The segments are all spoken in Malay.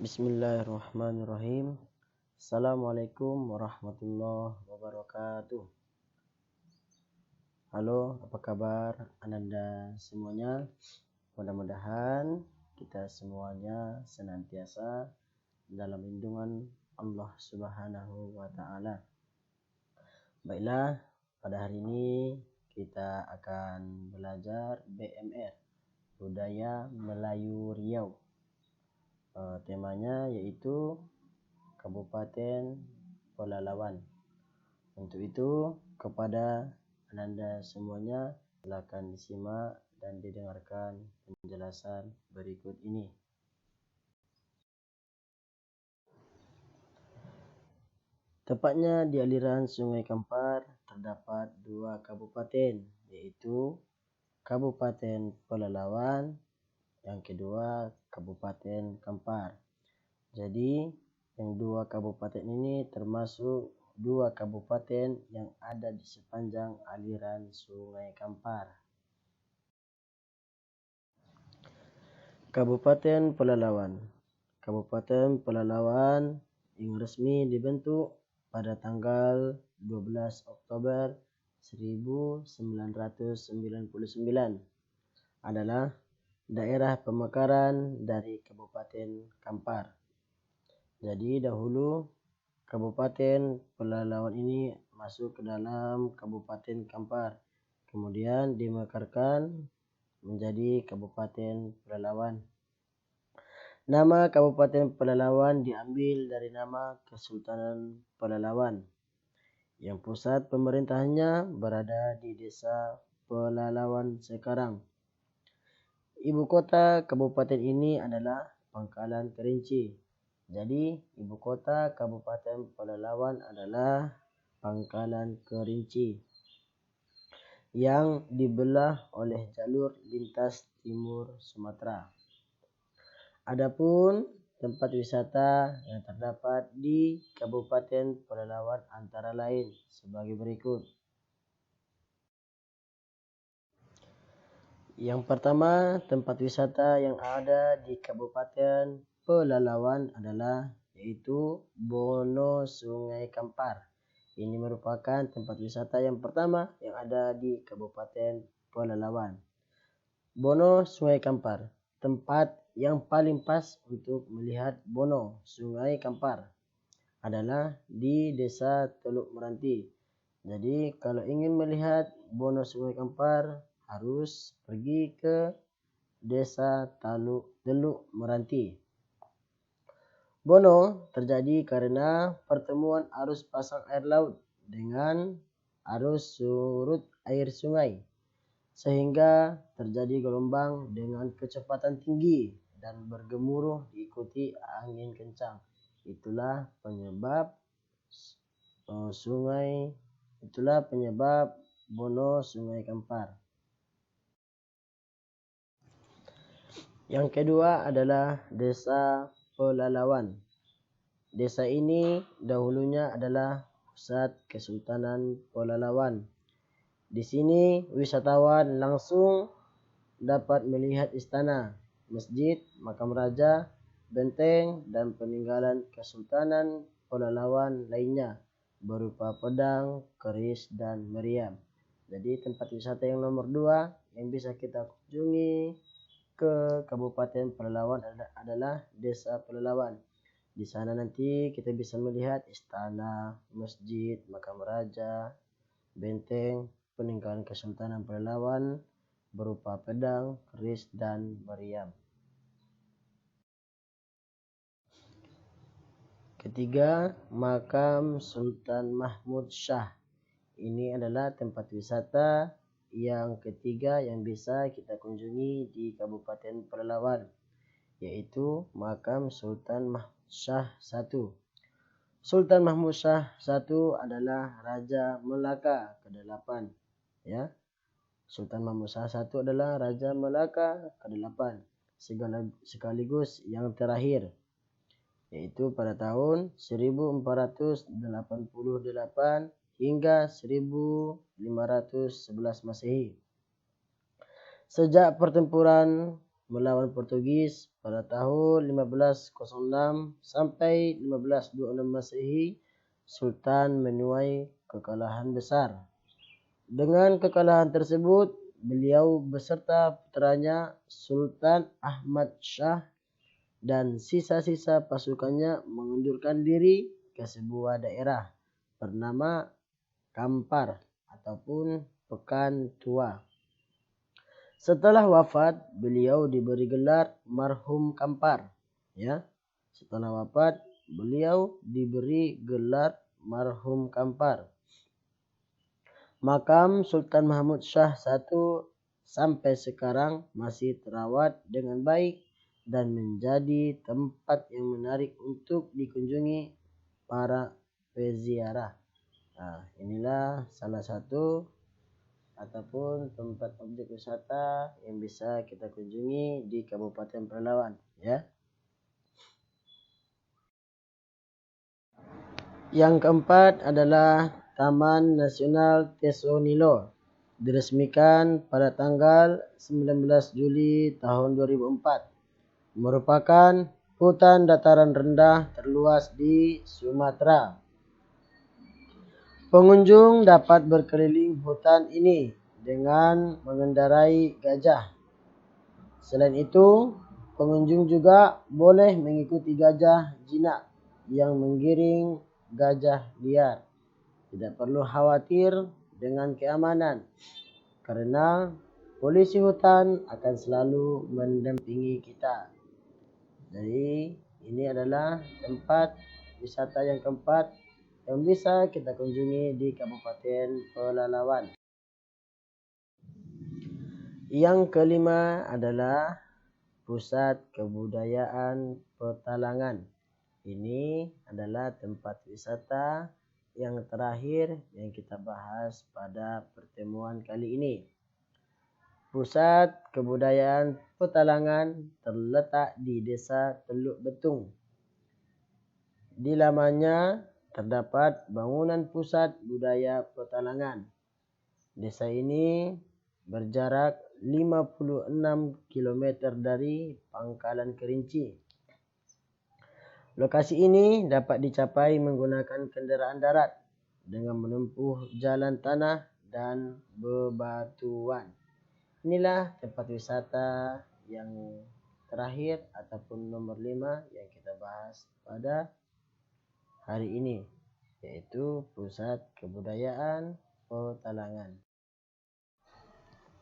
Bismillahirrahmanirrahim. Assalamualaikum warahmatullahi wabarakatuh. Halo, apa kabar Ananda semuanya? Mudah-mudahan kita semuanya senantiasa dalam lindungan Allah Subhanahu wa Ta'ala. Baiklah, pada hari ini kita akan belajar BMR, Budaya Melayu Riau. Temanya yaitu Kabupaten Pelalawan. Untuk itu, kepada Ananda semuanya, silakan disimak dan didengarkan penjelasan berikut ini. Tepatnya di aliran Sungai Kampar terdapat dua kabupaten, yaitu Kabupaten Pelalawan, yang kedua Kabupaten Kampar. Jadi, yang dua kabupaten ini termasuk dua kabupaten yang ada di sepanjang aliran Sungai Kampar. Kabupaten Pelalawan. Kabupaten Pelalawan yang resmi dibentuk pada tanggal 12 Oktober 1999 adalah daerah pemekaran dari Kabupaten Kampar. Jadi dahulu Kabupaten Pelalawan ini masuk ke dalam Kabupaten Kampar, kemudian dimekarkan menjadi Kabupaten Pelalawan. Nama Kabupaten Pelalawan diambil dari nama Kesultanan Pelalawan, yang pusat pemerintahannya berada di Desa Pelalawan sekarang. Ibu kota kabupaten ini adalah Pangkalan Kerinci. Jadi, ibu kota Kabupaten Pelalawan adalah Pangkalan Kerinci yang dibelah oleh jalur lintas timur Sumatera. Adapun tempat wisata yang terdapat di Kabupaten Pelalawan antara lain sebagai berikut. Yang pertama, tempat wisata yang ada di Kabupaten Pelalawan adalah yaitu Bono Sungai Kampar. Ini merupakan tempat wisata yang pertama yang ada di Kabupaten Pelalawan. Bono Sungai Kampar, tempat yang paling pas untuk melihat Bono Sungai Kampar adalah di Desa Teluk Meranti. Jadi kalau ingin melihat Bono Sungai Kampar harus pergi ke Desa Teluk Meranti. Bono terjadi karena pertemuan arus pasang air laut dengan arus surut air sungai, sehingga terjadi gelombang dengan kecepatan tinggi dan bergemuruh diikuti angin kencang. Itulah penyebab Bono Sungai Kampar. Yang kedua adalah Desa Pelalawan. Desa ini dahulunya adalah pusat Kesultanan Pelalawan. Di sini wisatawan langsung dapat melihat istana, masjid, makam raja, benteng, dan peninggalan Kesultanan Pelalawan lainnya berupa pedang, keris, dan meriam. Jadi tempat wisata yang nomor 2 yang bisa kita kunjungi ke Kabupaten Pelalawan adalah Desa Pelalawan. Di sana nanti kita bisa melihat istana, masjid, makam raja, benteng, peninggalan Kesultanan Pelalawan berupa pedang, keris, dan meriam. Ketiga, Makam Sultan Mahmud Shah. Ini adalah tempat wisata yang ketiga yang bisa kita kunjungi di Kabupaten Pelalawan, yaitu Makam Sultan Mahmud Shah I. Sultan Mahmud Shah I adalah Raja Melaka ke-8. Ya. Sultan Mahmud Shah I adalah Raja Melaka ke-8 sekaligus yang terakhir, yaitu pada tahun 1488 hingga 1511 Masehi. Sejak pertempuran melawan Portugis pada tahun 1506 sampai 1526 Masehi, Sultan menuai kekalahan besar. Dengan kekalahan tersebut, beliau beserta putranya Sultan Ahmad Shah dan sisa-sisa pasukannya mengundurkan diri ke sebuah daerah bernama Kampar ataupun Pekan Tua. Setelah wafat, beliau diberi gelar marhum Kampar. Ya, setelah wafat, beliau diberi gelar marhum Kampar. Makam Sultan Mahmud Shah I sampai sekarang masih terawat dengan baik dan menjadi tempat yang menarik untuk dikunjungi para peziarah. Nah, inilah salah satu ataupun tempat objek wisata yang bisa kita kunjungi di Kabupaten Pelalawan, ya. Yang keempat adalah Taman Nasional Teso Nilo, diresmikan pada tanggal 19 Juli tahun 2004. Merupakan hutan dataran rendah terluas di Sumatera. Pengunjung dapat berkeliling hutan ini dengan mengendarai gajah. Selain itu, pengunjung juga boleh mengikuti gajah jinak yang menggiring gajah liar. Tidak perlu khawatir dengan keamanan karena polisi hutan akan selalu mendampingi kita. Jadi ini adalah tempat wisata yang keempat yang bisa kita kunjungi di Kabupaten Pelalawan. Yang kelima adalah Pusat Kebudayaan Petalangan. Ini adalah tempat wisata yang terakhir yang kita bahas pada pertemuan kali ini. Pusat Kebudayaan Petalangan terletak di Desa Teluk Betung. Di lamannya terdapat bangunan Pusat Budaya Petalangan. Desa ini berjarak 56 km dari Pangkalan Kerinci. Lokasi ini dapat dicapai menggunakan kenderaan darat dengan menempuh jalan tanah dan bebatuan. Inilah tempat wisata yang terakhir ataupun nomor 5 yang kita bahas pada hari ini, yaitu Pusat Kebudayaan Petalangan.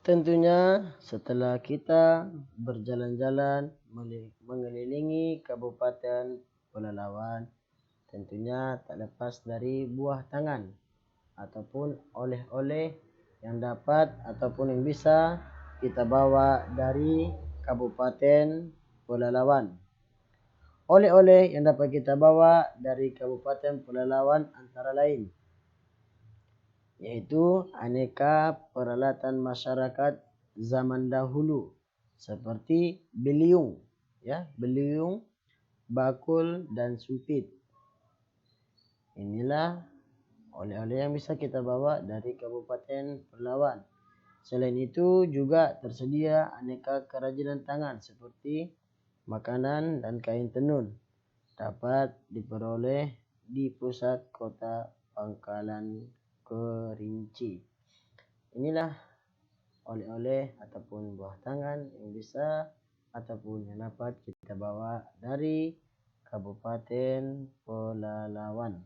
Tentunya setelah kita berjalan-jalan mengelilingi Kabupaten Pelalawan, tentunya tak lepas dari buah tangan ataupun oleh-oleh yang dapat ataupun yang bisa kita bawa dari Kabupaten Pelalawan. Oleh-oleh yang dapat kita bawa dari Kabupaten Pelalawan antara lain yaitu aneka peralatan masyarakat zaman dahulu seperti beliung, beliung, bakul dan sumpit. Inilah oleh-oleh yang bisa kita bawa dari Kabupaten Pelalawan. Selain itu juga tersedia aneka kerajinan tangan seperti makanan dan kain tenun dapat diperoleh di pusat kota Pangkalan Kerinci. Inilah oleh-oleh ataupun buah tangan yang bisa ataupun yang dapat kita bawa dari Kabupaten Pelalawan.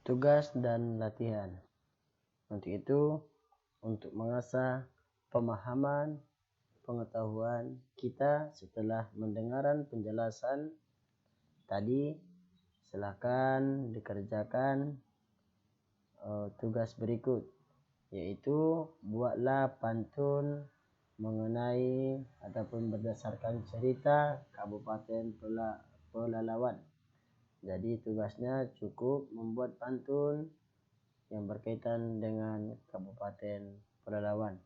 Tugas dan latihan. Untuk itu, untuk mengasah pemahaman, pengetahuan kita setelah mendengaran penjelasan tadi, silakan dikerjakan tugas berikut, yaitu buatlah pantun mengenai ataupun berdasarkan cerita Kabupaten Pelalawan. Jadi tugasnya cukup membuat pantun yang berkaitan dengan Kabupaten Pelalawan.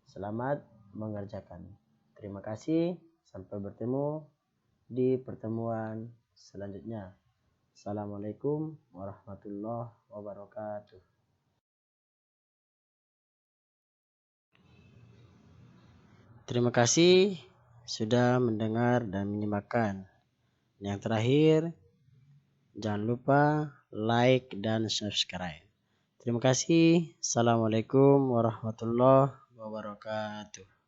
Selamat mengerjakan. Terima kasih. Sampai bertemu di pertemuan selanjutnya. Assalamualaikum warahmatullahi wabarakatuh. Terima kasih sudah mendengar dan menyimakkan. Yang terakhir, jangan lupa like dan subscribe. Terima kasih. Assalamualaikum warahmatullahi wabarakatuh.